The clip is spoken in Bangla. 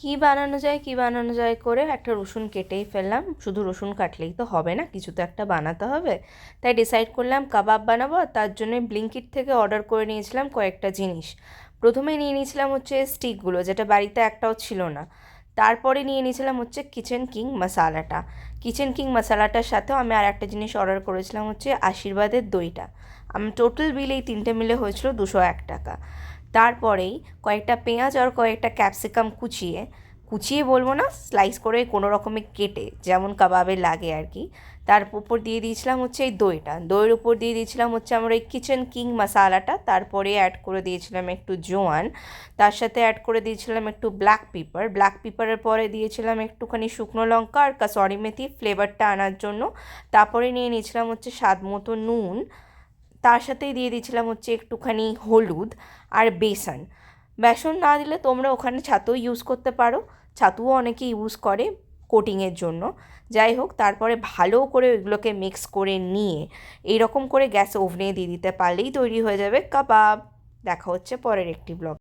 কী বানানো যায় করে একটা রসুন কেটেই ফেললাম। শুধু রসুন কাটলেই তো হবে না, কিছু তো একটা বানাতে হবে। তাই ডিসাইড করলাম কাবাব বানাবো। আর তার জন্য ব্লিঙ্কিট থেকে অর্ডার করে নিয়েছিলাম কয়েকটা জিনিস। প্রথমে নিয়ে নিয়েছিলাম হচ্ছে স্টিকগুলো, যেটা বাড়িতে একটাও ছিল না। তারপরে নিয়ে নিয়েছিলাম হচ্ছে কিচেন কিং মশালাটা। কিচেন কিং মশালাটার সাথেও আমি আর একটা জিনিস অর্ডার করেছিলাম হচ্ছে আশীর্বাদের দইটা। আমি টোটাল বিল এই তিনটে মিলে হয়েছিল 201 টাকা। তারপরেই কয়েকটা পেঁয়াজ আর কয়েকটা ক্যাপসিকাম কুচিয়ে কুচিয়ে বলবো না, স্লাইস করে কোনো রকমে কেটে, যেমন কাবাবে লাগে আর কি, তার উপর দিয়ে দিয়েছিলাম হচ্ছে এই দইটা। দইয়ের উপর দিয়ে দিয়েছিলাম হচ্ছে আমার এই কিচেন কিং মশালাটা। তারপরে অ্যাড করে দিয়েছিলাম একটু জোয়ান। তার সাথে অ্যাড করে দিয়েছিলাম একটু ব্ল্যাক পেপারের পরে দিয়েছিলাম একটুখানি শুকনো লঙ্কা আর কাসরি মেথি ফ্লেভারটা আনার জন্য। তারপরে নিয়ে নিয়েছিলাম হচ্ছে স্বাদ মতো নুন। তার সাথেই দিয়ে দিয়েছিলাম হচ্ছে একটুখানি হলুদ আর বেসন। বেসন না দিলে তোমরা ওখানে ছাতুও ইউজ করতে পারো, ছাতুও অনেকে ইউজ করে কোটিংয়ের জন্য। যাই হোক, তারপরে ভালো করে ওইগুলোকে মিক্স করে নিয়ে এইরকম করে গ্যাস ওভনে দিয়ে দিতে পারলেই তৈরি হয়ে যাবে কাবাব। দেখা হচ্ছে পরের একটি ব্লগ।